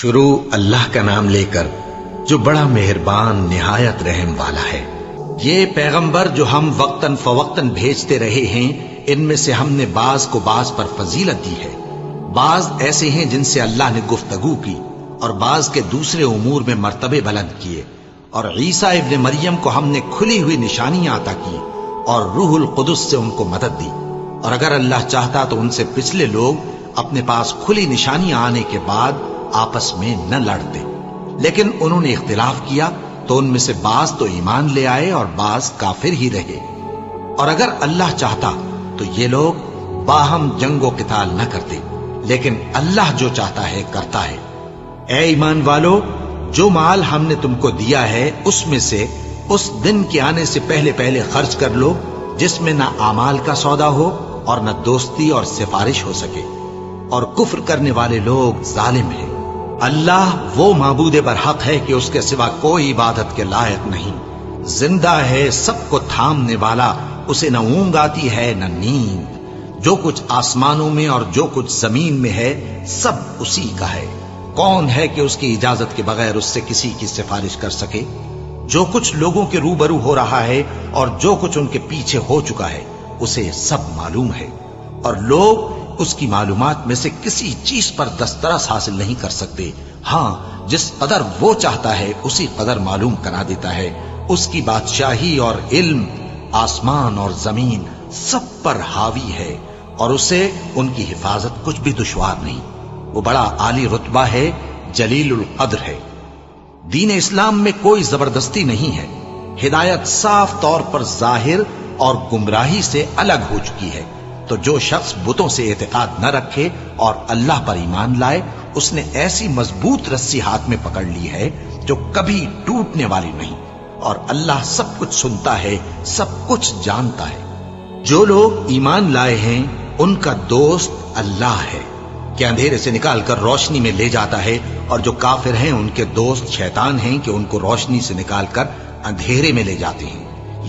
شروع اللہ کا نام لے کر جو بڑا مہربان نہایت رحم والا ہے۔ یہ پیغمبر جو ہم وقتاً فوقتاً بھیجتے رہے ہیں، ان میں سے ہم نے بعض کو بعض پر فضیلت دی ہے۔ بعض ایسے ہیں جن سے اللہ نے گفتگو کی، اور بعض کے دوسرے امور میں مرتبے بلند کیے، اور عیسیٰ ابن مریم کو ہم نے کھلی ہوئی نشانیاں عطا کی اور روح القدس سے ان کو مدد دی، اور اگر اللہ چاہتا تو ان سے پچھلے لوگ اپنے پاس کھلی نشانیاں آنے کے بعد آپس میں نہ لڑتے، لیکن انہوں نے اختلاف کیا تو ان میں سے بعض تو ایمان لے آئے اور بعض کافر ہی رہے۔ اور اگر اللہ چاہتا تو یہ لوگ باہم جنگ و قتال نہ کرتے، لیکن اللہ جو چاہتا ہے کرتا ہے۔ اے ایمان والو، جو مال ہم نے تم کو دیا ہے اس میں سے اس دن کے آنے سے پہلے پہلے خرچ کر لو جس میں نہ اعمال کا سودا ہو اور نہ دوستی اور سفارش ہو سکے، اور کفر کرنے والے لوگ ظالم ہیں۔ اللہ وہ معبود برحق ہے کہ اس کے سوا کوئی عبادت کے لائق نہیں، زندہ ہے، سب کو تھامنے والا، اسے نہ اونگ آتی ہے نہ نیند۔ جو کچھ آسمانوں میں اور جو کچھ زمین میں ہے سب اسی کا ہے۔ کون ہے کہ اس کی اجازت کے بغیر اس سے کسی کی سفارش کر سکے؟ جو کچھ لوگوں کے روبرو ہو رہا ہے اور جو کچھ ان کے پیچھے ہو چکا ہے اسے سب معلوم ہے، اور لوگ اس کی معلومات میں سے کسی چیز پر دسترس حاصل نہیں کر سکتے۔ ہاں، جس قدر وہ چاہتا ہے اسی قدر معلوم کرا دیتا ہے۔ اس کی بادشاہی اور علم آسمان اور زمین سب پر حاوی ہے، اور اسے ان کی حفاظت کچھ بھی دشوار نہیں۔ وہ بڑا عالی رتبہ ہے، جلیل القدر ہے۔ دین اسلام میں کوئی زبردستی نہیں ہے، ہدایت صاف طور پر ظاہر اور گمراہی سے الگ ہو چکی ہے۔ تو جو شخص بتوں سے اعتقاد نہ رکھے اور اللہ پر ایمان لائے، اس نے ایسی مضبوط رسی ہاتھ میں پکڑ لی ہے جو کبھی ٹوٹنے والی نہیں، اور اللہ سب کچھ سنتا ہے، سب کچھ جانتا ہے۔ جو لوگ ایمان لائے ہیں ان کا دوست اللہ ہے کہ اندھیرے سے نکال کر روشنی میں لے جاتا ہے، اور جو کافر ہیں ان کے دوست شیطان ہیں کہ ان کو روشنی سے نکال کر اندھیرے میں لے جاتے ہیں۔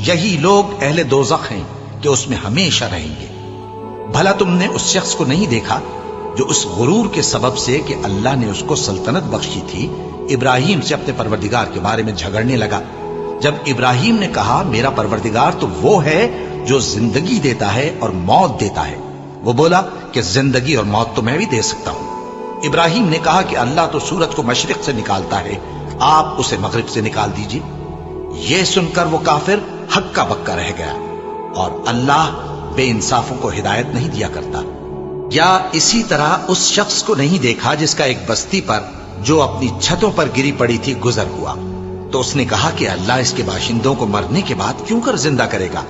یہی لوگ اہل دوزخ ہیں کہ اس میں ہمیشہ رہیں گے۔ بھلا تم نے اس شخص کو نہیں دیکھا جو اس غرور کے سبب سے کہ اللہ نے اس کو سلطنت بخشی تھی، ابراہیم سے اپنے پروردگار کے بارے میں جھگڑنے لگا؟ جب ابراہیم نے کہا میرا پروردگار تو وہ ہے جو زندگی دیتا ہے اور موت دیتا ہے، وہ بولا کہ زندگی اور موت تو میں بھی دے سکتا ہوں۔ ابراہیم نے کہا کہ اللہ تو سورج کو مشرق سے نکالتا ہے، آپ اسے مغرب سے نکال دیجیے۔ یہ سن کر وہ کافر ہکا بکا رہ گیا، اور اللہ بے انصافوں کو ہدایت نہیں دیا کرتا۔ یا اسی طرح اس شخص کو نہیں دیکھا جس کا ایک بستی پر جو اپنی چھتوں پر گری پڑی تھی گزر ہوا، تو اس نے کہا کہ اللہ اس کے باشندوں کو مرنے کے بعد کیوں کر زندہ کرے گا؟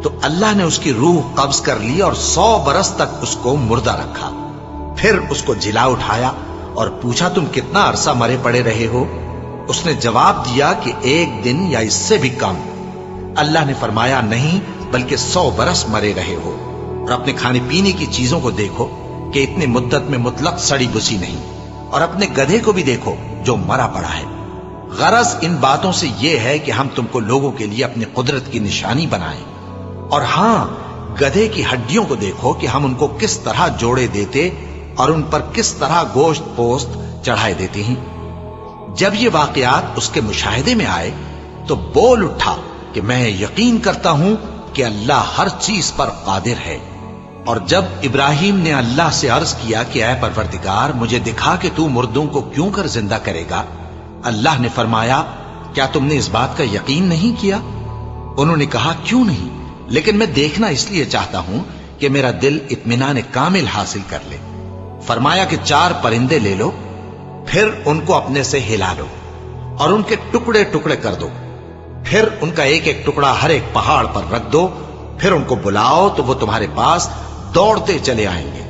تو اللہ نے اس کی روح قبض کر لی اور 100 برس تک اس کو مردہ رکھا۔ پھر اس کو جلا اٹھایا اور پوچھا تم کتنا عرصہ مرے پڑے رہے ہو؟ اس نے جواب دیا کہ 1 دن یا اس سے بھی کم۔ اللہ نے فرمایا نہیں، بلکہ 100 برس مرے رہے ہو، اور اپنے کھانے پینے کی چیزوں کو دیکھو کہ اتنی مدت میں مطلق سڑی بسی نہیں، اور اپنے گدھے کو بھی دیکھو جو مرا پڑا ہے۔ غرض ان باتوں سے یہ ہے کہ ہم تم کو لوگوں کے لیے اپنی قدرت کی نشانی بنائیں۔ اور ہاں، گدھے کی ہڈیوں کو دیکھو کہ ہم ان کو کس طرح جوڑے دیتے اور ان پر کس طرح گوشت پوست چڑھائے دیتے ہیں۔ جب یہ واقعات اس کے مشاہدے میں آئے تو بول اٹھا کہ میں یقین کرتا ہوں کہ اللہ ہر چیز پر قادر ہے۔ اور جب ابراہیم نے اللہ سے عرض کیا کہ اے پروردگار مجھے دکھا کہ تو مردوں کو کیوں کر زندہ کرے گا، اللہ نے فرمایا کیا تم نے اس بات کا یقین نہیں کیا؟ انہوں نے کہا کیوں نہیں، لیکن میں دیکھنا اس لیے چاہتا ہوں کہ میرا دل اطمینان کامل حاصل کر لے۔ فرمایا کہ 4 پرندے لے لو، پھر ان کو اپنے سے ہلا لو اور ان کے ٹکڑے ٹکڑے کر دو، پھر ان کا ایک ایک ٹکڑا ہر ایک پہاڑ پر رکھ دو، پھر ان کو بلاؤ تو وہ تمہارے پاس دوڑتے چلے آئیں گے،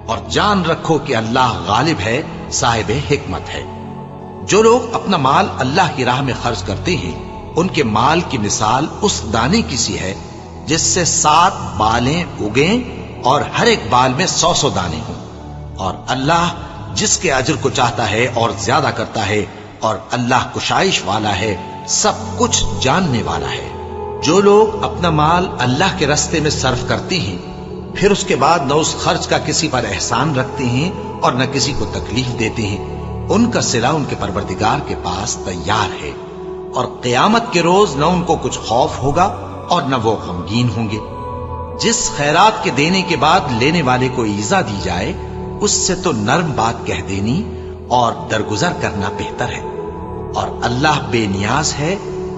اور جان رکھو کہ اللہ غالب ہے، صاحب حکمت ہے۔ جو لوگ اپنا مال اللہ کی راہ میں خرچ کرتے ہیں ان کے مال کی مثال اس دانے کی سی ہے جس سے 7 بالیں اگیں اور ہر ایک بال میں 100 دانے ہوں، اور اللہ جس کے اجر کو چاہتا ہے اور زیادہ کرتا ہے، اور اللہ کشائش والا ہے، سب کچھ جاننے والا ہے۔ جو لوگ اپنا مال اللہ کے راستے میں صرف کرتے ہیں پھر اس کے بعد نہ اس خرچ کا کسی پر احسان رکھتے ہیں اور نہ کسی کو تکلیف دیتے ہیں، ان کا صلہ ان کے پروردگار کے پاس تیار ہے، اور قیامت کے روز نہ ان کو کچھ خوف ہوگا اور نہ وہ غمگین ہوں گے۔ جس خیرات کے دینے کے بعد لینے والے کو ایذا دی جائے، اس سے تو نرم بات کہہ دینی اور درگزر کرنا بہتر ہے، اور اللہ بے نیاز ہے،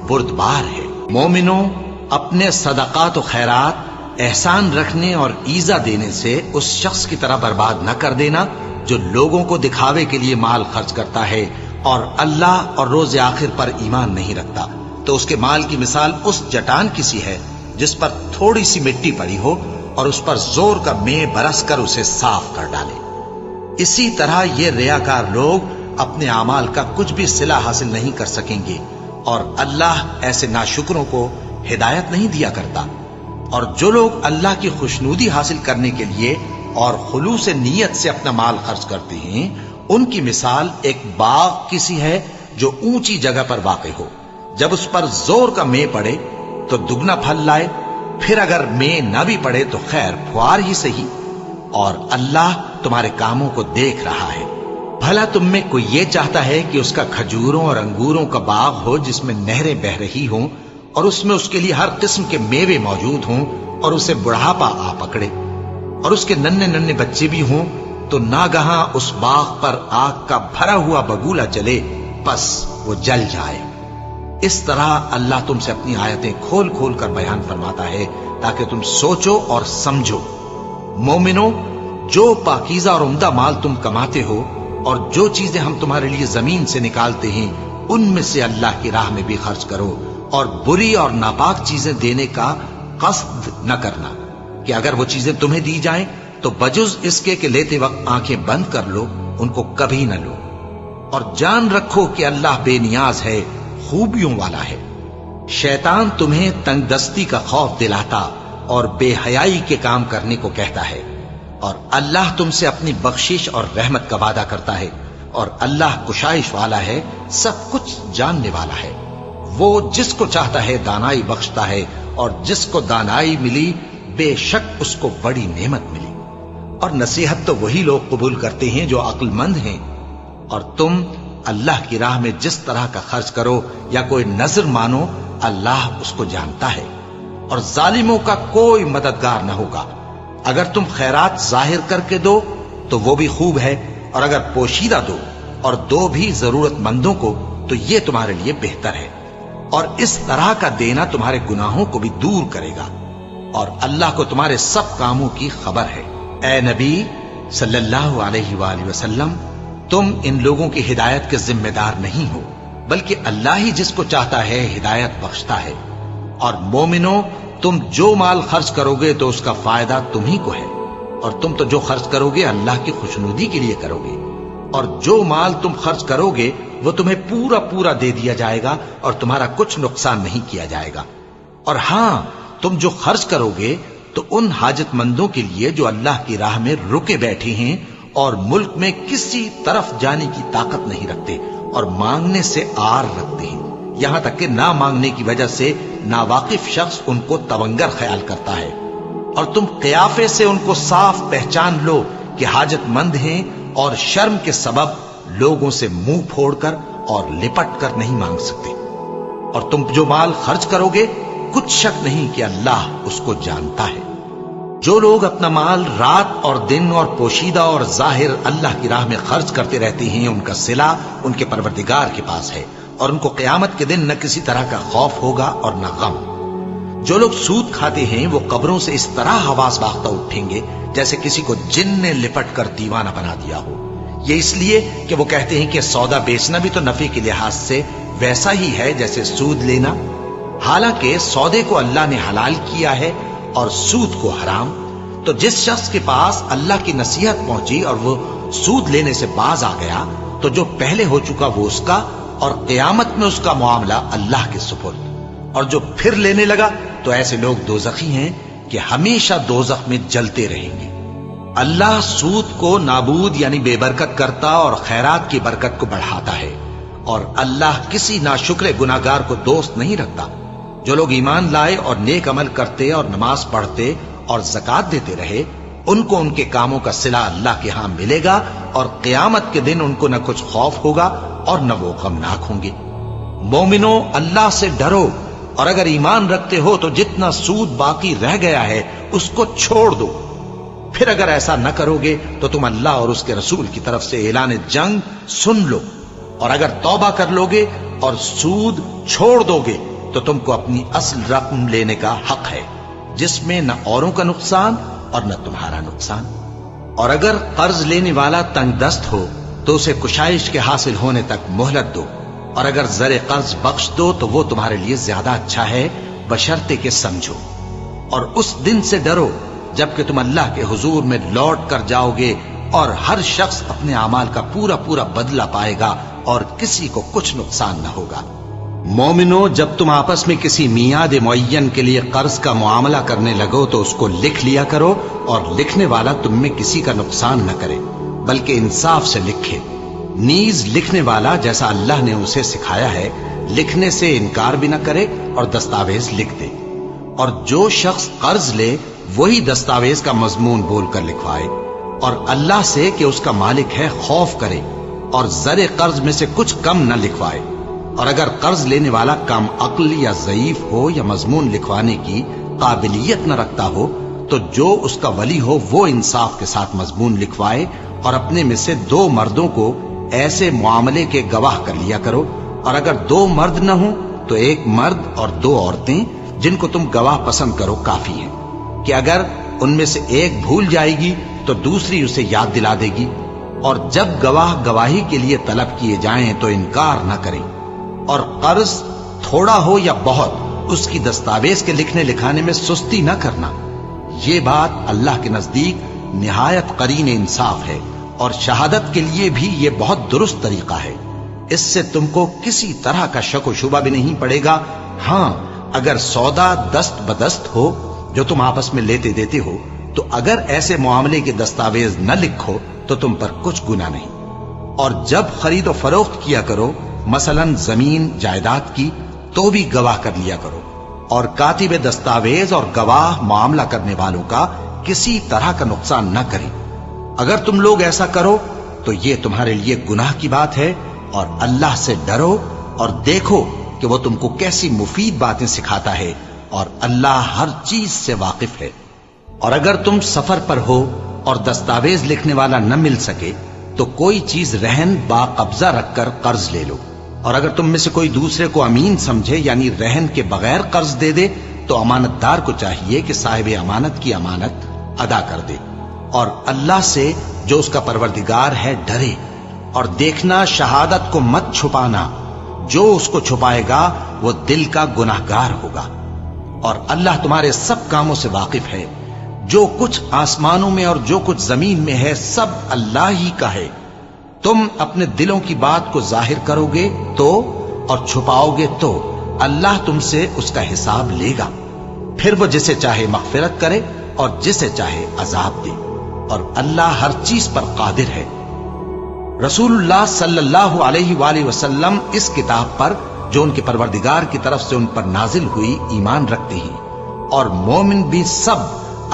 بردبار ہے۔ مومنوں، اپنے صدقات و خیرات احسان رکھنے اور ایذا دینے سے اس شخص کی طرح برباد نہ کر دینا جو لوگوں کو دکھاوے کے لیے مال خرچ کرتا ہے اور اللہ اور روز آخر پر ایمان نہیں رکھتا، تو اس کے مال کی مثال اس چٹان کی سی ہے جس پر تھوڑی سی مٹی پڑی ہو اور اس پر زور کا مے برس کر اسے صاف کر ڈالے۔ اسی طرح یہ ریاکار لوگ اپنے اعمال کا کچھ بھی صلہ حاصل نہیں کر سکیں گے، اور اللہ ایسے ناشکروں کو ہدایت نہیں دیا کرتا۔ اور جو لوگ اللہ کی خوشنودی حاصل کرنے کے لیے اور خلوص نیت سے اپنا مال خرچ کرتے ہیں، ان کی مثال ایک باغ کی سی ہے جو اونچی جگہ پر واقع ہو، جب اس پر زور کا مے پڑے تو دگنا پھل لائے، پھر اگر مے نہ بھی پڑے تو خیر پھوار ہی صحیح، اور اللہ تمہارے کاموں کو دیکھ رہا ہے۔ بھلا تم میں کوئی یہ چاہتا ہے کہ اس کا کھجوروں اور انگوروں کا باغ ہو جس میں نہریں بہ رہی ہوں اور اس میں اس کے لیے ہر قسم کے میوے موجود ہوں، اور اسے بڑھاپا آ پکڑے اور اس کے ننھے ننھے بچے بھی ہوں، تو ناگہاں اس باغ پر آگ کا بھرا ہوا بگولا چلے، بس وہ جل جائے۔ اس طرح اللہ تم سے اپنی آیتیں کھول کھول کر بیان فرماتا ہے تاکہ تم سوچو اور سمجھو۔ مومنوں، جو پاکیزہ اور عمدہ مال تم کماتے ہو اور جو چیزیں ہم تمہارے لیے زمین سے نکالتے ہیں، ان میں سے اللہ کی راہ میں بھی خرچ کرو، اور بری اور ناپاک چیزیں دینے کا قصد نہ کرنا کہ اگر وہ چیزیں تمہیں دی جائیں تو بجز اس کے کہ لیتے وقت آنکھیں بند کر لو، ان کو کبھی نہ لو، اور جان رکھو کہ اللہ بے نیاز ہے، خوبیوں والا ہے۔ شیطان تمہیں تنگ دستی کا خوف دلاتا اور بے حیائی کے کام کرنے کو کہتا ہے، اور اللہ تم سے اپنی بخشش اور رحمت کا وعدہ کرتا ہے، اور اللہ کشائش والا ہے، سب کچھ جاننے والا ہے۔ وہ جس کو چاہتا ہے دانائی بخشتا ہے، اور جس کو دانائی ملی بے شک اس کو بڑی نعمت ملی، اور نصیحت تو وہی لوگ قبول کرتے ہیں جو عقل مند ہیں۔ اور تم اللہ کی راہ میں جس طرح کا خرچ کرو یا کوئی نذر مانو، اللہ اس کو جانتا ہے، اور ظالموں کا کوئی مددگار نہ ہوگا۔ اگر تم خیرات ظاہر کر کے دو تو وہ بھی خوب ہے، اور اگر پوشیدہ دو اور دو بھی ضرورت مندوں کو تو یہ تمہارے لیے بہتر ہے، اور اس طرح کا دینا تمہارے گناہوں کو بھی دور کرے گا، اور اللہ کو تمہارے سب کاموں کی خبر ہے۔ اے نبی صلی اللہ علیہ وآلہ وسلم، تم ان لوگوں کی ہدایت کے ذمہ دار نہیں ہو، بلکہ اللہ ہی جس کو چاہتا ہے ہدایت بخشتا ہے۔ اور مومنوں، تم جو مال خرچ کرو گے تو اس کا فائدہ تم ہی کو ہے، اور تم تو جو خرچ کرو گے اللہ کی خوشنودی کے لیے کرو گے، اور جو مال تم خرچ کرو گے وہ تمہیں پورا پورا دے دیا جائے گا، اور تمہارا کچھ نقصان نہیں کیا جائے گا۔ اور ہاں، تم جو خرچ کرو گے تو ان حاجت مندوں کے لیے جو اللہ کی راہ میں رکے بیٹھے ہیں اور ملک میں کسی طرف جانے کی طاقت نہیں رکھتے اور مانگنے سے آر رکھتے ہیں، یہاں تک کہ نہ مانگنے کی وجہ سے ناواقف شخص ان کو تونگر خیال کرتا ہے، اور تم قیافے سے ان کو صاف پہچان لو کہ حاجت مند ہیں، اور شرم کے سبب لوگوں سے منہ پھوڑ کر اور لپٹ کر نہیں مانگ سکتے۔ اور تم جو مال خرچ کرو گے کچھ شک نہیں کہ اللہ اس کو جانتا ہے۔ جو لوگ اپنا مال رات اور دن اور پوشیدہ اور ظاہر اللہ کی راہ میں خرچ کرتے رہتے ہیں، ان کا صلہ ان کے پروردگار کے پاس ہے، اور ان کو قیامت کے دن نہ کسی طرح کا خوف ہوگا اور نہ غم۔ جو لوگ سود کھاتے ہیں وہ قبروں سے اس طرح حواس باختہ اٹھیں گے جیسے کسی کو جن نے لپٹ کر دیوانہ بنا دیا ہو، یہ اس لیے کہ وہ کہتے ہیں کہ سودا بیچنا بھی تو نفع کے لحاظ سے ویسا ہی ہے جیسے سود لینا، حالانکہ سودے کو اللہ نے حلال کیا ہے اور سود کو حرام۔ تو جس شخص کے پاس اللہ کی نصیحت پہنچی اور وہ سود لینے سے باز آ گیا تو جو پہلے ہو چکا وہ اس کا، اور قیامت میں اس کا معاملہ اللہ کے سپرد۔ اور جو پھر لینے لگا تو ایسے لوگ دوزخی ہیں کہ ہمیشہ دوزخ میں جلتے رہیں گے۔ اللہ سود کو نابود یعنی بے برکت کرتا اور خیرات کی برکت کو بڑھاتا ہے، اور اللہ کسی ناشکر گناہگار کو دوست نہیں رکھتا۔ جو لوگ ایمان لائے اور نیک عمل کرتے اور نماز پڑھتے اور زکات دیتے رہے، ان کو ان کے کاموں کا صلہ اللہ کے ہاں ملے گا، اور قیامت کے دن ان کو نہ کچھ خوف ہوگا اور نہ وہ غمناک ہوں گے۔ مومنو، اللہ سے ڈرو، اور اگر ایمان رکھتے ہو تو جتنا سود باقی رہ گیا ہے اس کو چھوڑ دو۔ پھر اگر ایسا نہ کرو گے تو تم اللہ اور اس کے رسول کی طرف سے اعلان جنگ سن لو، اور اگر توبہ کر لو گے اور سود چھوڑ دو گے تو تم کو اپنی اصل رقم لینے کا حق ہے، جس میں نہ اوروں کا نقصان اور نہ تمہارا نقصان۔ اور اگر قرض لینے والا تنگ دست ہو تو اسے کشائش کے حاصل ہونے تک مہلت دو، اور اگر زر قرض بخش دو تو وہ تمہارے لیے زیادہ اچھا ہے، بشرطے کہ سمجھو۔ اور اس دن سے ڈرو جبکہ تم اللہ کے حضور میں لوٹ کر جاؤ گے، اور ہر شخص اپنے اعمال کا پورا پورا بدلہ پائے گا، اور کسی کو کچھ نقصان نہ ہوگا۔ مومنو، جب تم آپس میں کسی میعاد معین کے لیے قرض کا معاملہ کرنے لگو تو اس کو لکھ لیا کرو، اور لکھنے والا تم میں کسی کا نقصان نہ کرے بلکہ انصاف سے لکھے۔ نیز لکھنے والا جیسا اللہ نے اسے سکھایا ہے لکھنے سے انکار بھی نہ کرے اور دستاویز لکھ دے، اور جو شخص قرض لے وہی دستاویز کا مضمون بول کر لکھوائے، اور اللہ سے کہ اس کا مالک ہے خوف کرے، اور زر قرض میں سے کچھ کم نہ لکھوائے۔ اور اگر قرض لینے والا کم عقل یا ضعیف ہو یا مضمون لکھوانے کی قابلیت نہ رکھتا ہو تو جو اس کا ولی ہو وہ انصاف کے ساتھ مضمون لکھوائے، اور اپنے میں سے 2 مردوں کو ایسے معاملے کے گواہ کر لیا کرو، اور اگر 2 مرد نہ ہوں تو 1 مرد اور 2 عورتیں جن کو تم گواہ پسند کرو کافی ہیں، کہ اگر ان میں سے ایک بھول جائے گی تو دوسری اسے یاد دلا دے گی۔ اور جب گواہ گواہی کے لیے طلب کیے جائیں تو انکار نہ کریں۔ اور قرض تھوڑا ہو یا بہت اس کی دستاویز کے لکھنے لکھانے میں سستی نہ کرنا، یہ بات اللہ کے نزدیک نہایت قرین انصاف ہے، اور شہادت کے لیے بھی یہ بہت درست طریقہ ہے۔ اس سے تم کو کسی طرح کا شک و شبہ بھی نہیں پڑے گا۔ ہاں، اگر سودا دست بدست ہو جو تم آپس میں لیتے دیتے ہو تو اگر ایسے معاملے کے دستاویز نہ لکھو تو تم پر کچھ گناہ نہیں۔ اور جب خرید و فروخت کیا کرو، مثلا زمین جائیداد کی، تو بھی گواہ کر لیا کرو، اور کاتب دستاویز اور گواہ معاملہ کرنے والوں کا کسی طرح کا نقصان نہ کریں۔ اگر تم لوگ ایسا کرو تو یہ تمہارے لیے گناہ کی بات ہے، اور اللہ سے ڈرو اور دیکھو کہ وہ تم کو کیسی مفید باتیں سکھاتا ہے، اور اللہ ہر چیز سے واقف ہے۔ اور اگر تم سفر پر ہو اور دستاویز لکھنے والا نہ مل سکے تو کوئی چیز رہن با قبضہ رکھ کر قرض لے لو، اور اگر تم میں سے کوئی دوسرے کو امین سمجھے یعنی رہن کے بغیر قرض دے دے تو امانت دار کو چاہیے کہ صاحب امانت کی امانت ادا کر دے، اور اللہ سے جو اس کا پروردگار ہے ڈرے، اور دیکھنا شہادت کو مت چھپانا، جو اس کو چھپائے گا وہ دل کا گناہگار ہوگا۔ اور اللہ تمہارے سب کاموں سے واقف ہے، جو کچھ آسمانوں میں اور جو کچھ زمین میں ہے سب اللہ ہی کا ہے۔ تم اپنے دلوں کی بات کو ظاہر کرو گے تو اور چھپاؤ گے تو اللہ تم سے اس کا حساب لے گا، پھر وہ جسے چاہے مغفرت کرے اور جسے چاہے عذاب دے، اور اللہ ہر چیز پر قادر ہے۔ رسول اللہ صلی اللہ علیہ وآلہ وسلم اس کتاب پر جو ان کے پروردگار کی طرف سے ان پر نازل ہوئی ایمان رکھتے ہیں، اور مومن بھی سب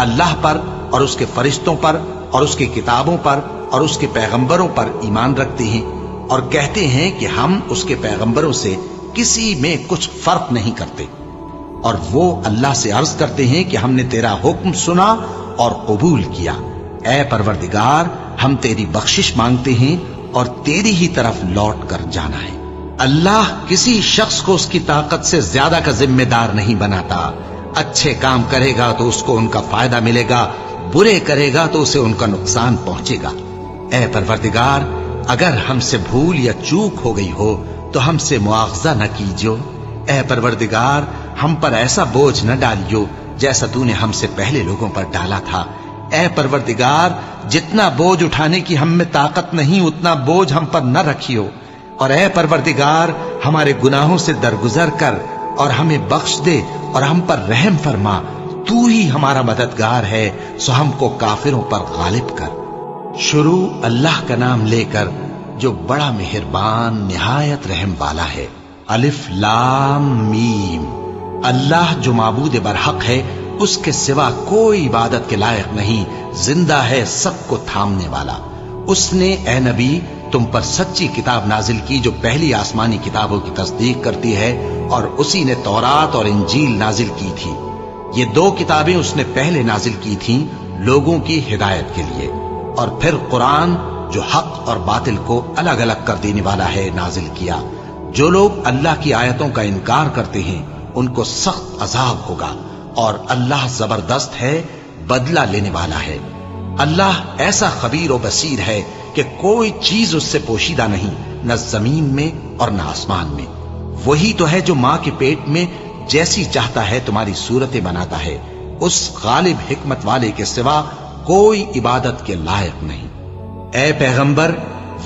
اللہ پر اور اس کے فرشتوں پر اور اس کی کتابوں پر اور اس کے پیغمبروں پر ایمان رکھتے ہیں، اور کہتے ہیں کہ ہم اس کے پیغمبروں سے کسی میں کچھ فرق نہیں کرتے، اور وہ اللہ سے عرض کرتے ہیں کہ ہم نے تیرا حکم سنا اور قبول کیا۔ اے پروردگار، ہم تیری بخشش مانگتے ہیں اور تیری ہی طرف لوٹ کر جانا ہے۔ اللہ کسی شخص کو اس کی طاقت سے زیادہ کا ذمہ دار نہیں بناتا۔ اچھے کام کرے گا تو اس کو ان کا فائدہ ملے گا، برے کرے گا تو اسے ان کا نقصان پہنچے گا۔ اے پروردگار، اگر ہم سے بھول یا چوک ہو گئی ہو تو ہم سے مواخذہ نہ کیجو۔ اے پروردگار، ہم پر ایسا بوجھ نہ ڈالیو جیسا تو نے ہم سے پہلے لوگوں پر ڈالا تھا۔ اے پروردگار، جتنا بوجھ اٹھانے کی ہم میں طاقت نہیں اتنا بوجھ ہم پر نہ رکھیو، اور اے پروردگار، ہمارے گناہوں سے درگزر کر اور ہمیں بخش دے اور ہم پر رحم فرما۔ تو ہی ہمارا مددگار ہے، سو ہم کو کافروں پر غالب کر۔ شروع اللہ کا نام لے کر جو بڑا مہربان نہایت رحم والا ہے۔ الف لام میم۔ اللہ جو معبود برحق ہے اس کے سوا کوئی عبادت کے لائق نہیں، زندہ ہے سب کو تھامنے والا۔ اس نے اے نبی تم پر سچی کتاب نازل کی جو پہلی آسمانی کتابوں کی تصدیق کرتی ہے، اور اسی نے تورات اور انجیل نازل کی تھی۔ یہ دو کتابیں اس نے پہلے نازل کی تھیں لوگوں کی ہدایت کے لیے، اور پھر قرآن جو حق اور باطل کو الگ الگ کر دینے والا ہے نازل کیا۔ جو لوگ اللہ کی آیتوں کا انکار کرتے ہیں ان کو سخت عذاب ہوگا، اور اللہ زبردست ہے، بدلہ لینے والا ہے۔ اللہ ایسا خبیر و بصیر ہے کہ کوئی چیز اس سے پوشیدہ نہیں، نہ زمین میں اور نہ آسمان میں۔ وہی تو ہے جو ماں کے پیٹ میں جیسی چاہتا ہے تمہاری صورتیں بناتا ہے، اس غالب حکمت والے کے سوا کوئی عبادت کے لائق نہیں۔ اے پیغمبر،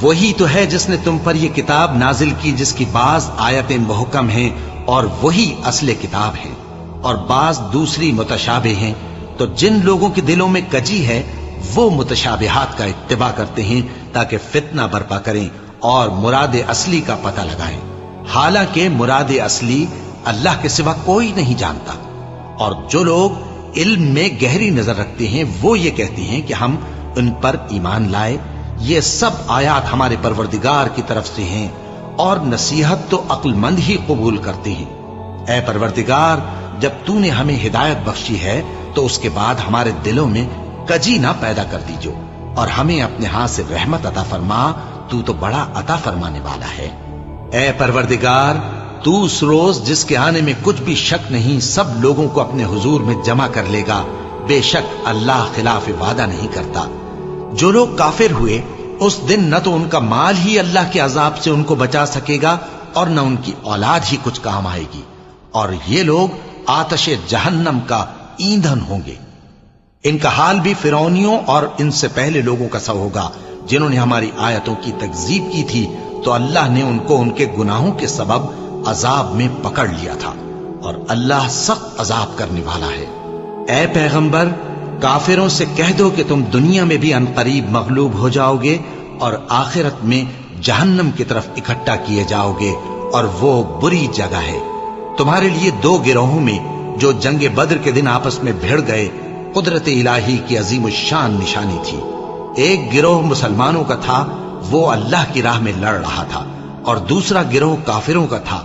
وہی تو ہے جس نے تم پر یہ کتاب نازل کی جس کی بعض آیتیں محکم ہیں اور وہی اصل کتاب ہیں، اور بعض دوسری متشابہ ہیں۔ تو جن لوگوں کے دلوں میں کجی ہے وہ متشابہات کا اتباع کرتے ہیں تاکہ فتنہ برپا کریں اور مراد اصلی کا پتہ لگائیں، حالانکہ مراد اصلی اللہ کے سوا کوئی نہیں جانتا۔ اور جو لوگ علم میں گہری نظر رکھتے ہیں وہ یہ کہتے ہیں کہ ہم ان پر ایمان لائے، یہ سب آیات ہمارے پروردگار کی طرف سے ہیں، اور نصیحت تو عقل مند ہی قبول کرتے ہیں۔ اے پروردگار، جب تو نے ہمیں ہدایت بخشی ہے تو اس کے بعد ہمارے دلوں میں کجی نہ پیدا کر دیجو، اور ہمیں اپنے ہاتھ سے رحمت عطا فرما، تو بڑا عطا فرمانے والا ہے۔ اے پروردگار، تو اس روز جس کے آنے میں کچھ بھی شک نہیں سب لوگوں کو اپنے حضور میں جمع کر لے گا، بے شک اللہ خلاف وعدہ نہیں کرتا۔ جو لوگ کافر ہوئے اس دن نہ تو ان کا مال ہی اللہ کے عذاب سے ان کو بچا سکے گا اور نہ ان کی اولاد ہی کچھ کام آئے گی، اور یہ لوگ آتش جہنم کا ایندھن ہوں گے۔ ان کا حال بھی فرعونیوں اور ان سے پہلے لوگوں کا سا ہوگا جنہوں نے ہماری آیتوں کی تکذیب کی تھی، تو اللہ نے ان کو ان کے گناہوں کے سبب عذاب میں پکڑ لیا تھا، اور اللہ سخت عذاب کرنے والا ہے۔ اے پیغمبر، کافروں سے کہہ دو کہ تم دنیا میں بھی عنقریب مغلوب ہو جاؤ گے اور آخرت میں جہنم کی طرف اکٹھا کیے جاؤ گے، اور وہ بری جگہ ہے۔ تمہارے لیے دو گروہوں میں جو جنگ بدر کے دن آپس میں بھڑ گئے قدرت الہی کی عظیم الشان نشانی تھی۔ ایک گروہ مسلمانوں کا تھا، وہ اللہ کی راہ میں لڑ رہا تھا، اور دوسرا گروہ کافروں کا تھا،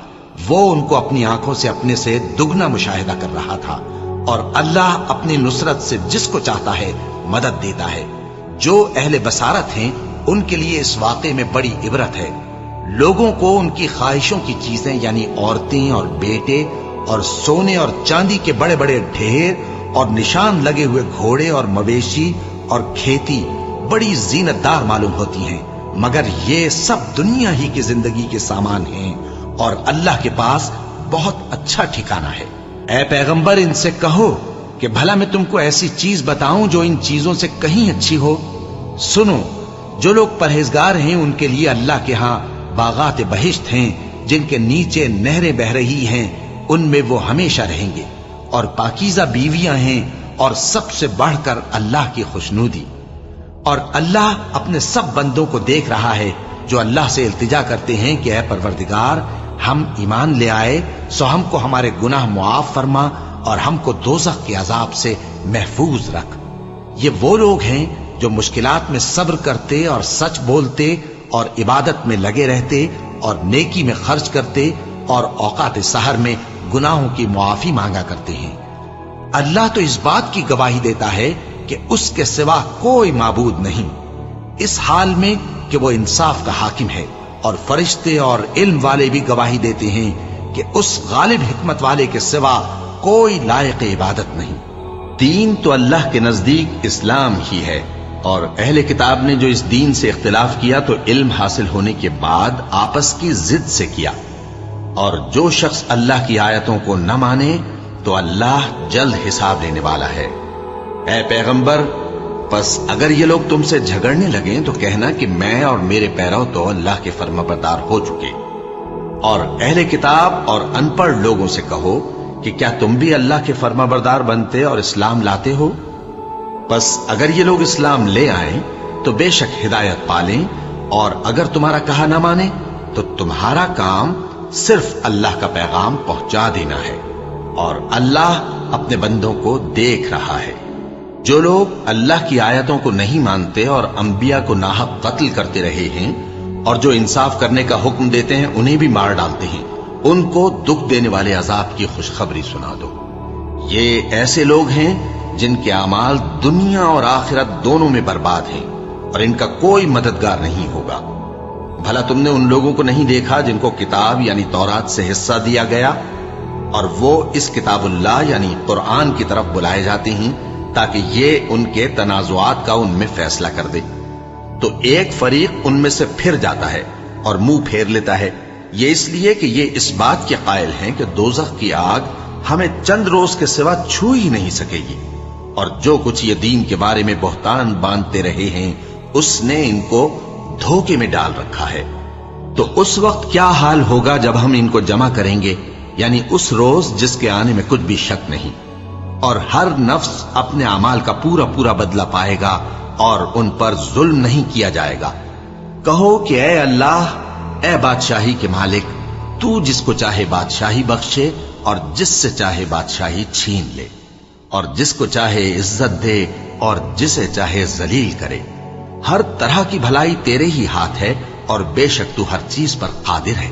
وہ ان کو اپنی آنکھوں سے اپنے سے دگنا مشاہدہ کر رہا تھا۔ اور اللہ اپنی نصرت سے جس کو چاہتا ہے مدد دیتا ہے۔ جو اہل بصارت ہیں ان کے لیے اس واقعے میں بڑی عبرت ہے۔ لوگوں کو ان کی خواہشوں کی چیزیں یعنی عورتیں اور بیٹے اور سونے اور چاندی کے بڑے بڑے ڈھیر اور نشان لگے ہوئے گھوڑے اور مویشی اور کھیتی بڑی زینت دار معلوم ہوتی ہیں، مگر یہ سب دنیا ہی کی زندگی کے سامان ہیں، اور اللہ کے پاس بہت اچھا ٹھکانہ ہے۔ اے پیغمبر، ان سے کہو کہ بھلا میں تم کو ایسی چیز بتاؤں جو ان چیزوں سے کہیں اچھی ہو؟ سنو، جو لوگ پرہیزگار ہیں ان کے لیے اللہ کے ہاں باغات بہشت ہیں جن کے نیچے نہریں بہ رہی ہیں، ان میں وہ ہمیشہ رہیں گے، اور پاکیزہ بیویاں ہیں، اور سب سے بڑھ کر اللہ کی خوشنودی۔ اور اللہ اپنے سب بندوں کو دیکھ رہا ہے جو اللہ سے التجا کرتے ہیں کہ اے پروردگار، ہم ایمان لے آئے سو ہم کو ہمارے گناہ معاف فرما اور ہم کو دوزخ کے عذاب سے محفوظ رکھ۔ یہ وہ لوگ ہیں جو مشکلات میں صبر کرتے اور سچ بولتے اور عبادت میں لگے رہتے اور نیکی میں خرچ کرتے اور اوقات سحر میں گناہوں کی معافی مانگا کرتے ہیں۔ اللہ تو اس بات کی گواہی دیتا ہے کہ اس کے سوا کوئی معبود نہیں، اس حال میں کہ وہ انصاف کا حاکم ہے، اور فرشتے اور علم والے بھی گواہی دیتے ہیں کہ اس غالب حکمت والے کے سوا کوئی لائق عبادت نہیں۔ دین تو اللہ کے نزدیک اسلام ہی ہے، اور اہل کتاب نے جو اس دین سے اختلاف کیا تو علم حاصل ہونے کے بعد آپس کی ضد سے کیا، اور جو شخص اللہ کی آیتوں کو نہ مانے تو اللہ جلد حساب لینے والا ہے۔ اے پیغمبر، پس اگر یہ لوگ تم سے جھگڑنے لگیں تو کہنا کہ میں اور میرے پیرو تو اللہ کے فرمانبردار ہو چکے، اور اہل کتاب اور ان پڑھ لوگوں سے کہو کہ کیا تم بھی اللہ کے فرمانبردار بنتے اور اسلام لاتے ہو؟ پس اگر یہ لوگ اسلام لے آئیں تو بے شک ہدایت پالیں، اور اگر تمہارا کہا نہ مانے تو تمہارا کام صرف اللہ کا پیغام پہنچا دینا ہے۔ اور اللہ اپنے بندوں کو دیکھ رہا ہے۔ جو لوگ اللہ کی آیتوں کو نہیں مانتے اور انبیاء کو ناحق قتل کرتے رہے ہیں اور جو انصاف کرنے کا حکم دیتے ہیں انہیں بھی مار ڈالتے ہیں، ان کو دکھ دینے والے عذاب کی خوشخبری سنا دو۔ یہ ایسے لوگ ہیں جن کے اعمال دنیا اور آخرت دونوں میں برباد ہیں اور ان کا کوئی مددگار نہیں ہوگا۔ بھلا تم نے ان لوگوں کو نہیں دیکھا جن کو کتاب یعنی تورات سے حصہ دیا گیا اور وہ اس کتاب اللہ یعنی قرآن کی طرف بلائے جاتے ہیں تاکہ یہ ان کے تنازعات کا ان میں فیصلہ کر دے؟ تو ایک فریق ان میں سے پھر جاتا ہے اور منہ پھیر لیتا ہے، یہ اس لیے کہ یہ اس بات کے قائل ہیں کہ دوزخ کی آگ ہمیں چند روز کے سوا چھو ہی نہیں سکے گی، اور جو کچھ یہ دین کے بارے میں بہتان باندھتے رہے ہیں اس نے ان کو دھوکے میں ڈال رکھا ہے۔ تو اس وقت کیا حال ہوگا جب ہم ان کو جمع کریں گے، یعنی اس روز جس کے آنے میں کچھ بھی شک نہیں، اور ہر نفس اپنے اعمال کا پورا پورا بدلہ پائے گا اور ان پر ظلم نہیں کیا جائے گا۔ کہو کہ اے اللہ، اے بادشاہی کے مالک، تو جس کو چاہے بادشاہی بخشے اور جس سے چاہے بادشاہی چھین لے، اور جس کو چاہے عزت دے اور جسے چاہے ذلیل کرے۔ ہر طرح کی بھلائی تیرے ہی ہاتھ ہے اور بے شک تو ہر چیز پر قادر ہے۔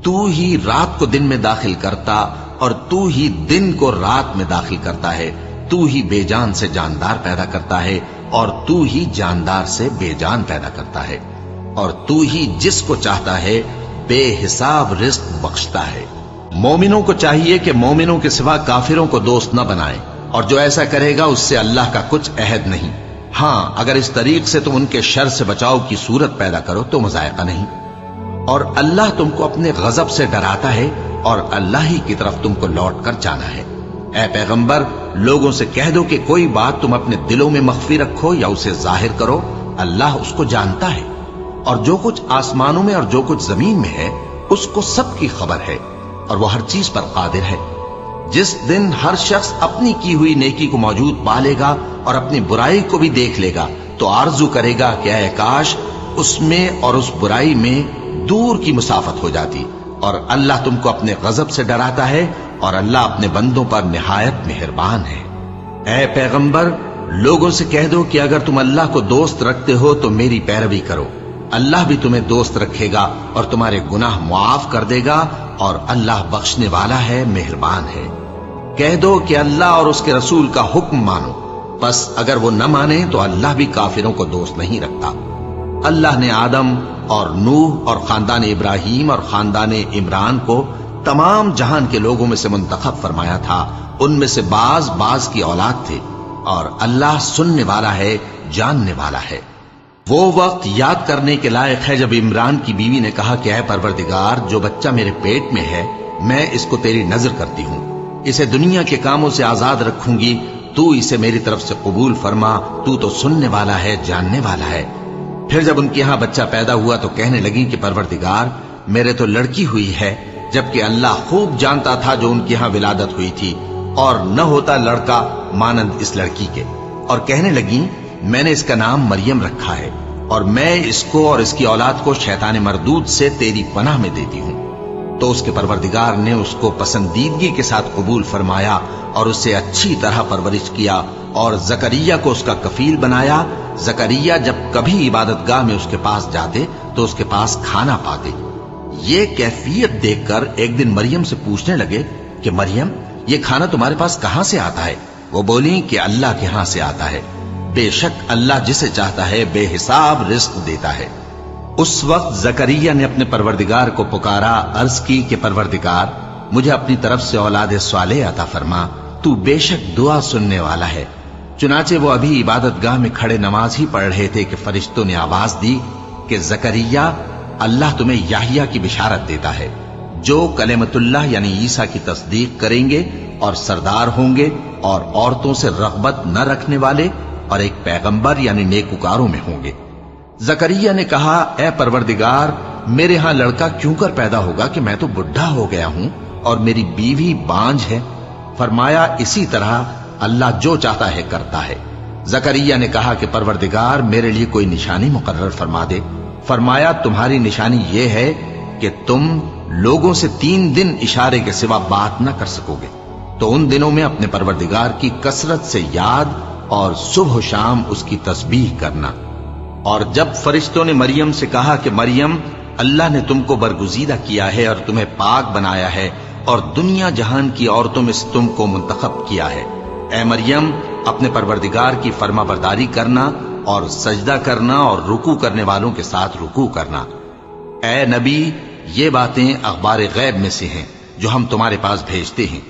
تو ہی رات کو دن میں داخل کرتا اور تو ہی دن کو رات میں داخل کرتا ہے، تو ہی بے جان سے جاندار پیدا کرتا ہے اور تو ہی جاندار سے بے جان پیدا کرتا ہے، اور تو ہی جس کو چاہتا ہے بے حساب رزق بخشتا ہے۔ مومنوں کو چاہیے کہ مومنوں کے سوا کافروں کو دوست نہ بنائیں، اور جو ایسا کرے گا اس سے اللہ کا کچھ عہد نہیں۔ ہاں، اگر اس طریق سے تم ان کے شر سے بچاؤ کی صورت پیدا کرو تو مذائقہ نہیں۔ اور اللہ تم کو اپنے غضب سے ڈراتا ہے اور اللہ ہی کی طرف تم کو لوٹ کر جانا ہے۔ اے پیغمبر، لوگوں سے کہہ دو کہ کوئی بات تم اپنے دلوں میں مخفی رکھو یا اسے ظاہر کرو، اللہ اس کو جانتا ہے، اور جو کچھ آسمانوں میں اور جو کچھ زمین میں ہے اس کو سب کی خبر ہے، اور وہ ہر چیز پر قادر ہے۔ جس دن ہر شخص اپنی کی ہوئی نیکی کو موجود پا لے گا اور اپنی برائی کو بھی دیکھ لے گا تو آرزو کرے گا کہ اے کاش اس میں اور اس برائی میں دور کی مسافت ہو جاتی، اور اللہ تم کو اپنے غضب سے ڈراتا ہے اور اللہ اپنے بندوں پر نہایت مہربان ہے۔ اے پیغمبر، لوگوں سے کہہ دو کہ اگر تم اللہ کو دوست رکھتے ہو تو میری پیروی کرو، اللہ بھی تمہیں دوست رکھے گا اور تمہارے گناہ معاف کر دے گا، اور اللہ بخشنے والا ہے، مہربان ہے۔ کہہ دو کہ اللہ اور اس کے رسول کا حکم مانو، بس اگر وہ نہ مانے تو اللہ بھی کافروں کو دوست نہیں رکھتا۔ اللہ نے آدم اور نوح اور خاندان ابراہیم اور خاندان عمران کو تمام جہان کے لوگوں میں سے منتخب فرمایا تھا، ان میں سے بعض بعض کی اولاد تھے، اور اللہ سننے والا ہے، جاننے والا ہے۔ وہ وقت یاد کرنے کے لائق ہے جب عمران کی بیوی نے کہا کہ اے پروردگار، جو بچہ میرے پیٹ میں ہے میں اس کو تیری نظر کرتی ہوں، اسے دنیا کے کاموں سے آزاد رکھوں گی، تو اسے میری طرف سے قبول فرما، تو سننے والا ہے، جاننے والا ہے۔ پھر جب ان کے یہاں بچہ پیدا ہوا تو کہنے لگی کہ پروردگار، میرے تو لڑکی ہوئی ہے، جبکہ اللہ خوب جانتا تھا جو ان کے یہاں ولادت ہوئی تھی، اور نہ ہوتا لڑکا مانند اس لڑکی کے۔ اور کہنے لگی میں نے اس کا نام مریم رکھا ہے، اور میں اس کو اور اس کی اولاد کو شیطان مردود سے تیری پناہ میں دیتی ہوں۔ تو اس کے پروردگار نے اس کو پسندیدگی کے ساتھ قبول فرمایا اور اسے اچھی طرح پرورش کیا، اور زکریا کو اس کا کفیل بنایا۔ زکریا جب کبھی عبادت گاہ میں اس کے پاس جاتے تو اس کے پاس کھانا پاتے۔ یہ کیفیت دیکھ کر ایک دن مریم سے پوچھنے لگے کہ مریم، یہ کھانا تمہارے پاس کہاں سے آتا ہے؟ وہ بولی کہ اللہ کے ہاں سے آتا ہے، بے شک اللہ جسے چاہتا ہے بے حساب رزق دیتا ہے۔ اس وقت زکریا نے اپنے پروردگار کو پکارا، عرض کی کہ پروردگار، مجھے اپنی طرف سے اولاد صالح عطا فرما، تو بے شک دعا سننے والا ہے۔ چنانچہ وہ ابھی عبادت گاہ میں کھڑے نماز ہی پڑھ رہے تھے کہ فرشتوں نے آواز دی کہ زکریا، اللہ تمہیں یحییٰ کی بشارت دیتا ہے، جو کلمۃ اللہ یعنی عیسیٰ کی تصدیق کریں گے اور سردار ہوں گے اور عورتوں سے رغبت نہ رکھنے والے اور ایک پیغمبر یعنی نیکوکاروں میں ہوں گے۔ زکریا نے کہا، اے پروردگار، میرے ہاں لڑکا کیوں کر پیدا ہوگا کہ میں تو بڈھا ہو گیا ہوں اور میری بیوی بانجھ ہے؟ فرمایا، اسی طرح اللہ جو چاہتا ہے کرتا ہے۔ زکریا نے کہا کہ پروردگار، میرے لیے کوئی نشانی مقرر فرما دے۔ فرمایا، تمہاری نشانی یہ ہے کہ تم لوگوں سے 3 دن اشارے کے سوا بات نہ کر سکو گے۔ تو ان دنوں میں اپنے پروردگار کی کثرت سے یاد اور صبح و شام اس کی تسبیح کرنا۔ اور جب فرشتوں نے مریم سے کہا کہ مریم، اللہ نے تم کو برگزیدہ کیا ہے اور تمہیں پاک بنایا ہے اور دنیا جہان کی عورتوں میں سے تم کو منتخب کیا ہے، اے مریم اپنے پروردگار کی فرما برداری کرنا اور سجدہ کرنا اور رکوع کرنے والوں کے ساتھ رکوع کرنا۔ اے نبی، یہ باتیں اخبار غیب میں سے ہیں جو ہم تمہارے پاس بھیجتے ہیں۔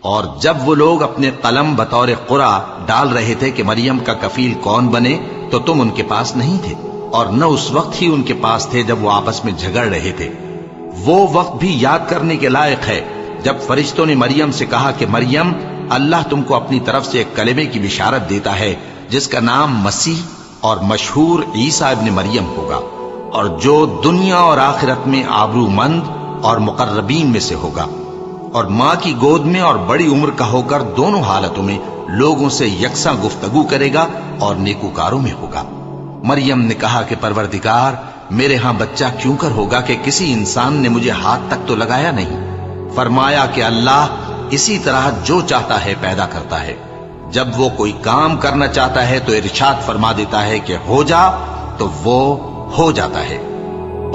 اور جب وہ لوگ اپنے قلم بطور قرعہ ڈال رہے تھے کہ مریم کا کفیل کون بنے، تو تم ان کے پاس نہیں تھے، اور نہ اس وقت ہی ان کے پاس تھے جب وہ آپس میں جھگڑ رہے تھے۔ وہ وقت بھی یاد کرنے کے لائق ہے جب فرشتوں نے مریم سے کہا کہ مریم، اللہ تم کو اپنی طرف سے ایک کلمے کی بشارت دیتا ہے جس کا نام مسیح اور مشہور عیسیٰ ابن مریم ہوگا، اور جو دنیا اور آخرت میں آبرو مند اور مقربین میں سے ہوگا، اور ماں کی گود میں اور بڑی عمر کا ہو کر دونوں حالتوں میں لوگوں سے یکساں گفتگو کرے گا اور نیکوکاروں میں ہوگا۔ مریم نے کہا کہ پروردگار، میرے ہاں بچہ کیوں کر ہوگا کہ کسی انسان نے مجھے ہاتھ تک تو لگایا نہیں۔ فرمایا کہ اللہ اسی طرح جو چاہتا ہے پیدا کرتا ہے، جب وہ کوئی کام کرنا چاہتا ہے تو ارشاد فرما دیتا ہے کہ ہو جا، تو وہ ہو جاتا ہے۔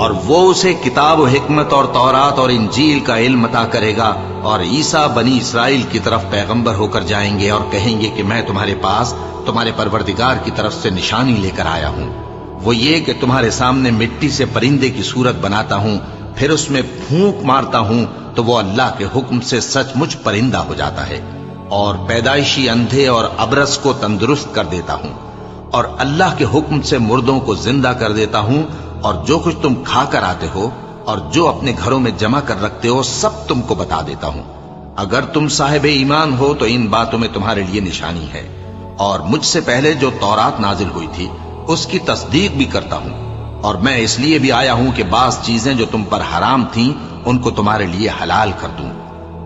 اور وہ اسے کتاب و حکمت اور تورات اور انجیل کا علم عطا کرے گا، اور عیسیٰ بنی اسرائیل کی طرف پیغمبر ہو کر جائیں گے اور کہیں گے کہ میں تمہارے پاس تمہارے پروردگار کی طرف سے نشانی لے کر آیا ہوں، وہ یہ کہ تمہارے سامنے مٹی سے پرندے کی صورت بناتا ہوں، پھر اس میں پھونک مارتا ہوں تو وہ اللہ کے حکم سے سچ مچ پرندہ ہو جاتا ہے، اور پیدائشی اندھے اور ابرص کو تندرست کر دیتا ہوں، اور اللہ کے حکم سے مردوں کو زندہ کر دیتا ہوں، اور جو کچھ تم کھا کر آتے ہو اور جو اپنے گھروں میں جمع کر رکھتے ہو سب تم کو بتا دیتا ہوں۔ اگر تم صاحب ایمان ہو تو ان باتوں میں تمہارے لیے نشانی ہے، اور مجھ سے پہلے جو تورات نازل ہوئی تھی اس کی تصدیق بھی کرتا ہوں، اور میں اس لیے بھی آیا ہوں کہ بعض چیزیں جو تم پر حرام تھیں ان کو تمہارے لیے حلال کر دوں،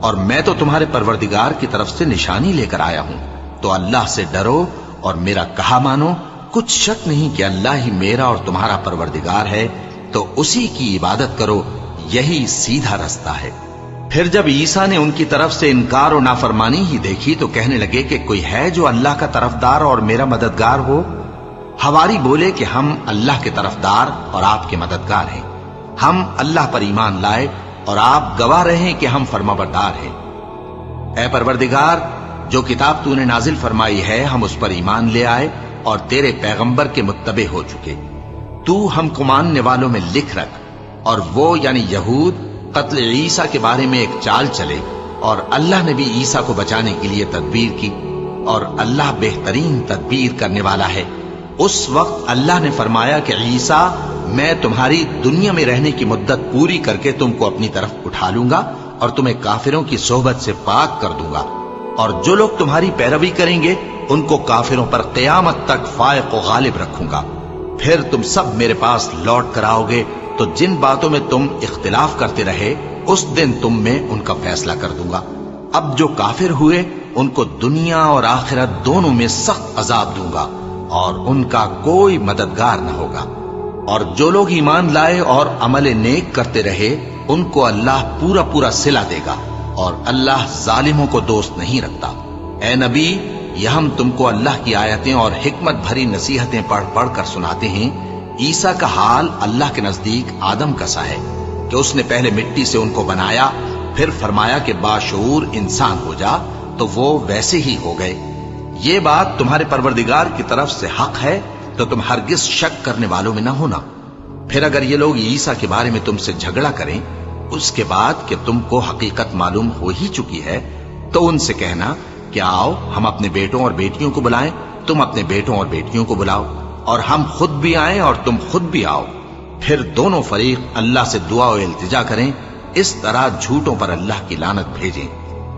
اور میں تو تمہارے پروردگار کی طرف سے نشانی لے کر آیا ہوں۔ تو اللہ سے ڈرو اور میرا کہا مانو، کچھ شک نہیں کہ اللہ ہی میرا اور تمہارا پروردگار ہے، تو اسی کی عبادت کرو، یہی سیدھا رستہ ہے۔ پھر جب عیسیٰ نے ان کی طرف سے انکار و نافرمانی ہی دیکھی تو کہنے لگے کہ کوئی ہے جو اللہ کا طرفدار اور میرا مددگار ہو؟ حواری بولے کہ ہم اللہ کے طرفدار اور آپ کے مددگار ہیں، ہم اللہ پر ایمان لائے اور آپ گواہ رہیں کہ ہم فرما بردار ہیں۔ اے پروردگار، جو کتاب تو نے نازل فرمائی ہے ہم اس پر ایمان لے آئے اور تیرے پیغمبر کے متبع ہو چکے، تو ہم کو ماننے والوں میں لکھ رکھ۔ اور وہ یعنی یہود قتل عیسیٰ کے بارے میں ایک چال چلے، اور اللہ نے بھی عیسیٰ کو بچانے کے لیے تدبیر کی، اور اللہ بہترین تدبیر کرنے والا ہے۔ اس وقت اللہ نے فرمایا کہ عیسیٰ، میں تمہاری دنیا میں رہنے کی مدت پوری کر کے تم کو اپنی طرف اٹھا لوں گا اور تمہیں کافروں کی صحبت سے پاک کر دوں گا، اور جو لوگ تمہاری پیروی کریں گے ان کو کافروں پر قیامت تک فائق و غالب رکھوں گا۔ پھر تم سب میرے پاس لوٹ کر آؤ گے، تو جن باتوں میں تم اختلاف کرتے رہے اس دن تم میں ان کا فیصلہ کر دوں گا۔ اب جو کافر ہوئے ان کو دنیا اور آخرت دونوں میں سخت عذاب دوں گا، اور ان کا کوئی مددگار نہ ہوگا۔ اور جو لوگ ایمان لائے اور عمل نیک کرتے رہے ان کو اللہ پورا پورا صلہ دے گا، اور اللہ ظالموں کو دوست نہیں رکھتا۔ اے نبی، یہ ہم تم کو اللہ کی آیتیں اور حکمت بھری نصیحتیں پڑھ پڑھ کر سناتے ہیں۔ عیسیٰ کا حال اللہ کے نزدیک آدم کا سا ہے کہ اس نے پہلے مٹی سے ان کو بنایا، پھر فرمایا کہ باشعور انسان ہو جا، تو وہ ویسے ہی ہو گئے۔ یہ بات تمہارے پروردگار کی طرف سے حق ہے، تو تم ہرگز شک کرنے والوں میں نہ ہونا۔ پھر اگر یہ لوگ عیسیٰ کے بارے میں تم سے جھگڑا کریں اس کے بعد کہ تم کو حقیقت معلوم ہو ہی چکی ہے، تو ان سے کہنا کہ آؤ ہم اپنے بیٹوں اور بیٹیوں کو بلائیں، تم اپنے بیٹوں اور بیٹیوں کو بلاؤ، اور ہم خود بھی آئیں اور تم خود بھی آؤ، پھر دونوں فریق اللہ سے دعا و التجا کریں، اس طرح جھوٹوں پر اللہ کی لعنت بھیجیں۔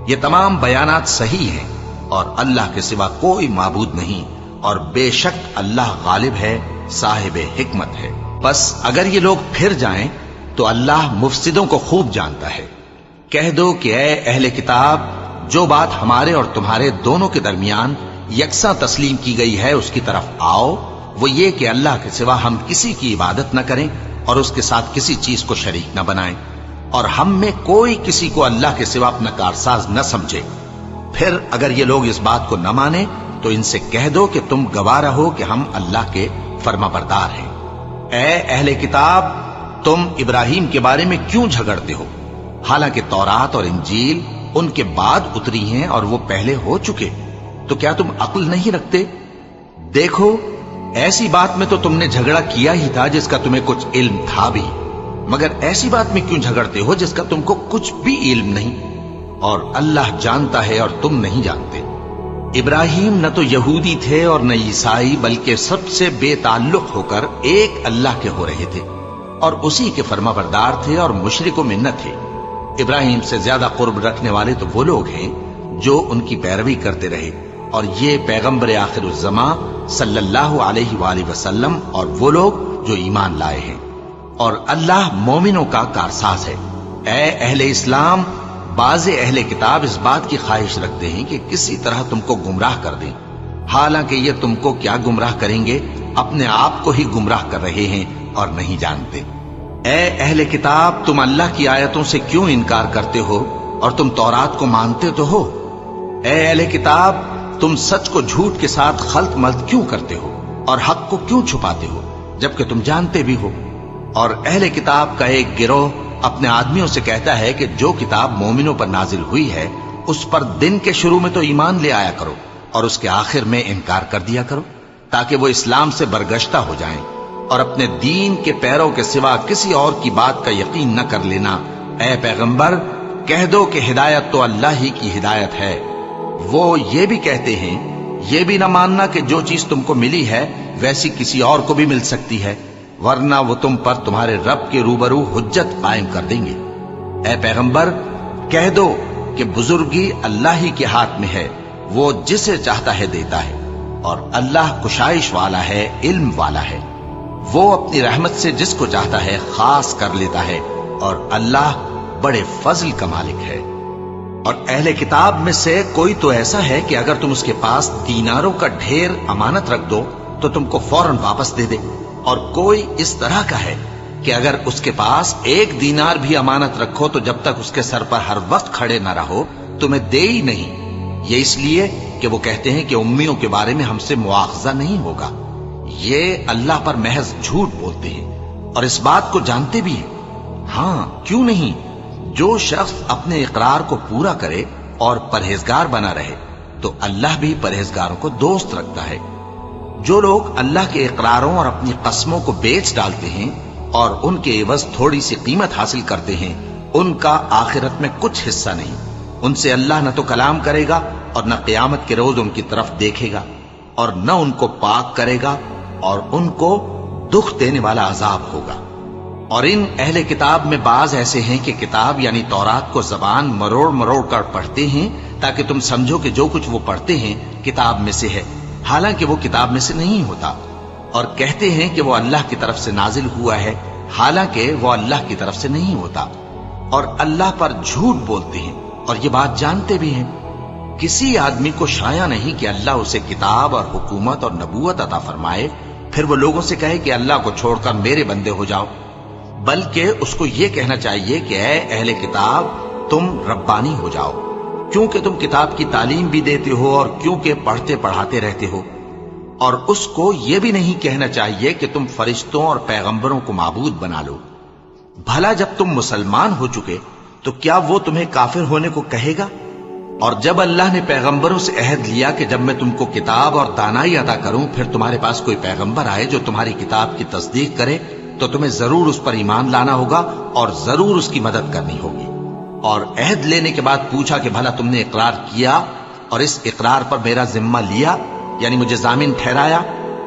یہ تمام بیانات صحیح ہیں، اور اللہ کے سوا کوئی معبود نہیں، اور بے شک اللہ غالب ہے، صاحب حکمت ہے۔ بس اگر یہ لوگ پھر جائیں تو اللہ مفسدوں کو خوب جانتا ہے۔ کہہ دو کہ اے اہل کتاب، جو بات ہمارے اور تمہارے دونوں کے درمیان یکساں تسلیم کی گئی ہے اس کی طرف آؤ، وہ یہ کہ اللہ کے سوا ہم کسی کی عبادت نہ کریں اور اس کے ساتھ کسی چیز کو شریک نہ بنائیں، اور ہم میں کوئی کسی کو اللہ کے سوا اپنا کارساز نہ سمجھے۔ پھر اگر یہ لوگ اس بات کو نہ مانے تو ان سے کہہ دو کہ تم گواہ رہو کہ ہم اللہ کے فرما بردار ہیں۔ اے اہل کتاب، تم ابراہیم کے بارے میں کیوں جھگڑتے ہو؟ حالانکہ تورات اور انجیل ان کے بعد اتری ہیں اور وہ پہلے ہو چکے، تو کیا تم عقل نہیں رکھتے؟ دیکھو، ایسی بات میں تو تم نے جھگڑا کیا ہی تھا جس کا تمہیں کچھ علم تھا بھی، مگر ایسی بات میں کیوں جھگڑتے ہو جس کا تم کو کچھ بھی علم نہیں؟ اور اللہ جانتا ہے اور تم نہیں جانتے۔ ابراہیم نہ تو یہودی تھے اور نہ عیسائی، بلکہ سب سے بے تعلق ہو کر ایک اللہ کے ہو رہے تھے اور اسی کے فرما بردار تھے اور مشرکوں میں نہ تھے۔ ابراہیم سے زیادہ قرب رکھنے والے تو وہ لوگ ہیں جو ان کی پیروی کرتے رہے، اور یہ پیغمبر آخر الزماں صلی اللہ علیہ وآلہ وسلم اور وہ لوگ جو ایمان لائے ہیں، اور اللہ مومنوں کا کارساز ہے۔ اے اہل اسلام، بعض اہل کتاب اس بات کی خواہش رکھتے ہیں کہ کسی طرح تم کو گمراہ کر دیں، حالانکہ یہ تم کو کیا گمراہ کریں گے، اپنے آپ کو ہی گمراہ کر رہے ہیں اور نہیں جانتے۔ اے اہل کتاب، تم اللہ کی آیتوں سے کیوں انکار کرتے ہو اور تم تورات کو مانتے تو ہو؟ اے اہل کتاب، تم سچ کو جھوٹ کے ساتھ خلط ملط کیوں کرتے ہو اور حق کو کیوں چھپاتے ہو جبکہ تم جانتے بھی ہو؟ اور اہل کتاب کا ایک گروہ اپنے آدمیوں سے کہتا ہے کہ جو کتاب مومنوں پر نازل ہوئی ہے اس پر دن کے شروع میں تو ایمان لے آیا کرو اور اس کے آخر میں انکار کر دیا کرو، تاکہ وہ اسلام سے برگشتہ ہو جائیں، اور اپنے دین کے پیروں کے سوا کسی اور کی بات کا یقین نہ کر لینا۔ اے پیغمبر، کہہ دو کہ ہدایت تو اللہ ہی کی ہدایت ہے۔ وہ یہ بھی کہتے ہیں، یہ بھی نہ ماننا کہ جو چیز تم کو ملی ہے ویسی کسی اور کو بھی مل سکتی ہے، ورنہ وہ تم پر تمہارے رب کے روبرو حجت قائم کر دیں گے۔ اے پیغمبر، کہہ دو کہ بزرگی اللہ ہی کے ہاتھ میں ہے، وہ جسے چاہتا ہے دیتا ہے، اور اللہ کشائش والا ہے، علم والا ہے۔ وہ اپنی رحمت سے جس کو چاہتا ہے خاص کر لیتا ہے، اور اللہ بڑے فضل کا مالک ہے۔ اور اہل کتاب میں سے کوئی تو ایسا ہے کہ اگر تم اس کے پاس دیناروں کا ڈھیر امانت رکھ دو تو تم کو فوراً واپس دے دے، اور کوئی اس طرح کا ہے کہ اگر اس کے پاس 1 دینار بھی امانت رکھو تو جب تک اس کے سر پر ہر وقت کھڑے نہ رہو تمہیں دے ہی نہیں۔ یہ اس لیے کہ وہ کہتے ہیں کہ امیوں کے بارے میں ہم سے مواخذہ نہیں ہوگا۔ یہ اللہ پر محض جھوٹ بولتے ہیں اور اس بات کو جانتے بھی ہیں۔ ہاں، کیوں نہیں؟ جو شخص اپنے اقرار کو پورا کرے اور پرہیزگار بنا رہے تو اللہ بھی پرہیزگاروں کو دوست رکھتا ہے۔ جو لوگ اللہ کے اقراروں اور اپنی قسموں کو بیچ ڈالتے ہیں اور ان کے عوض تھوڑی سی قیمت حاصل کرتے ہیں، ان کا آخرت میں کچھ حصہ نہیں۔ ان سے اللہ نہ تو کلام کرے گا اور نہ قیامت کے روز ان کی طرف دیکھے گا، اور نہ ان کو پاک کرے گا، اور ان کو دکھ دینے والا عذاب ہوگا۔ اور ان اہل کتاب میں بعض ایسے ہیں کہ کتاب یعنی تورات کو زبان مروڑ مروڑ کر پڑھتے ہیں تاکہ تم سمجھو کہ جو کچھ وہ پڑھتے ہیں کتاب میں سے ہے، حالانکہ وہ کتاب میں سے نہیں ہوتا، اور کہتے ہیں کہ وہ اللہ کی طرف سے نازل ہوا ہے، حالانکہ وہ اللہ کی طرف سے نہیں ہوتا، اور اللہ پر جھوٹ بولتے ہیں اور یہ بات جانتے بھی ہیں۔ کسی آدمی کو شایع نہیں کہ اللہ اسے کتاب اور حکومت اور نبوت عطا فرمائے، پھر وہ لوگوں سے کہے کہ اللہ کو چھوڑ کر میرے بندے ہو جاؤ، بلکہ اس کو یہ کہنا چاہیے کہ اے اہل کتاب، تم ربانی ہو جاؤ، کیونکہ تم کتاب کی تعلیم بھی دیتے ہو اور کیونکہ پڑھتے پڑھاتے رہتے ہو۔ اور اس کو یہ بھی نہیں کہنا چاہیے کہ تم فرشتوں اور پیغمبروں کو معبود بنا لو۔ بھلا جب تم مسلمان ہو چکے تو کیا وہ تمہیں کافر ہونے کو کہے گا؟ اور جب اللہ نے پیغمبروں سے عہد لیا کہ جب میں تم کو کتاب اور دانائی عطا کروں پھر تمہارے پاس کوئی پیغمبر آئے جو تمہاری کتاب کی تصدیق کرے تو تمہیں ضرور اس پر ایمان لانا ہوگا اور ضرور اس کی مدد کرنی ہوگی۔ اور عہد لینے کے بعد پوچھا کہ بھلا تم نے اقرار کیا اور اس اقرار پر میرا ذمہ لیا، یعنی مجھے ضامن ٹھہرایا؟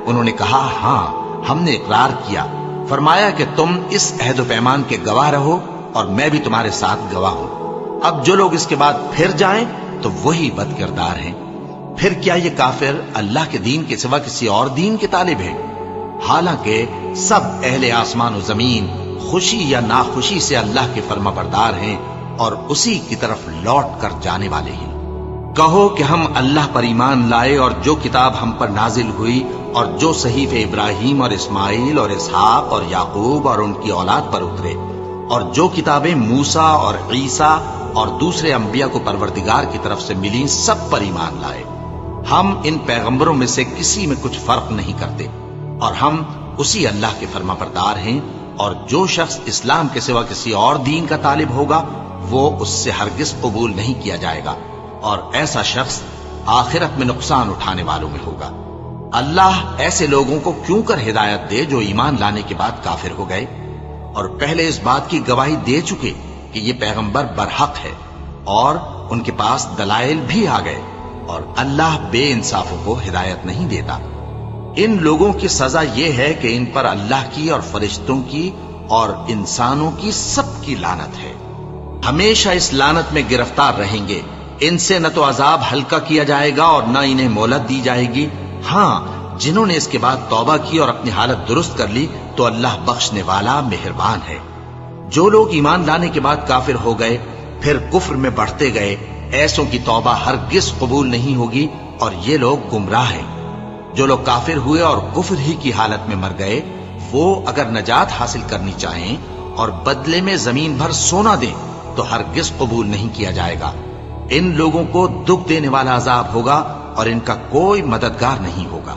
انہوں نے کہا ہاں، ہم نے اقرار کیا۔ فرمایا کہ تم اس عہد و پیمان کے گواہ رہو اور میں بھی تمہارے ساتھ گواہ ہوں۔ اب جو لوگ اس کے بعد پھر جائیں تو وہی بد کردار ہیں۔ پھر کیا یہ کافر اللہ کے دین کے سوا کسی اور دین کے طالب ہیں؟ حالانکہ سب اہل آسمان و زمین خوشی یا ناخوشی سے اللہ کے فرما بردار ہیں اور اسی کی طرف لوٹ کر جانے والے ہیں۔ کہو کہ ہم اللہ پر ایمان لائے اور جو کتاب ہم پر نازل ہوئی اور جو صحیف ابراہیم اور اسماعیل اور اسحاق اور یعقوب اور ان کی اولاد پر اترے، اور جو کتابیں موسیٰ اور عیسیٰ اور دوسرے انبیاء کو پروردگار کی طرف سے ملی سب پر ایمان لائے۔ ہم ان پیغمبروں میں سے کسی میں کچھ فرق نہیں کرتے، اور ہم اسی اللہ کے فرما بردار ہیں، اور جو شخص اسلام کے سوا کسی اور دین کا طالب ہوگا وہ اس سے ہرگز قبول نہیں کیا جائے گا، اور ایسا شخص آخرت میں نقصان اٹھانے والوں میں ہوگا۔ اللہ ایسے لوگوں کو کیوں کر ہدایت دے جو ایمان لانے کے بعد کافر ہو گئے اور پہلے اس بات کی گواہی دے چکے کہ یہ پیغمبر برحق ہے، اور ان کے پاس دلائل بھی آ گئے، اور اللہ بے انصافوں کو ہدایت نہیں دیتا۔ ان لوگوں کی سزا یہ ہے کہ ان پر اللہ کی اور فرشتوں کی اور انسانوں کی سب کی لعنت ہے، ہمیشہ اس لعنت میں گرفتار رہیں گے۔ ان سے نہ تو عذاب ہلکا کیا جائے گا اور نہ انہیں مہلت دی جائے گی۔ ہاں، جنہوں نے اس کے بعد توبہ کی اور اپنی حالت درست کر لی تو اللہ بخشنے والا مہربان ہے۔ جو لوگ ایمان لانے کے بعد کافر ہو گئے پھر کفر میں بڑھتے گئے، ایسوں کی توبہ ہرگز قبول نہیں ہوگی، اور یہ لوگ گمراہ ہیں۔ جو لوگ کافر ہوئے اور کفر ہی کی حالت میں مر گئے، وہ اگر نجات حاصل کرنی چاہیں اور بدلے میں زمین بھر سونا دیں تو ہرگز قبول نہیں کیا جائے گا۔ ان لوگوں کو دکھ دینے والا عذاب ہوگا اور ان کا کوئی مددگار نہیں ہوگا۔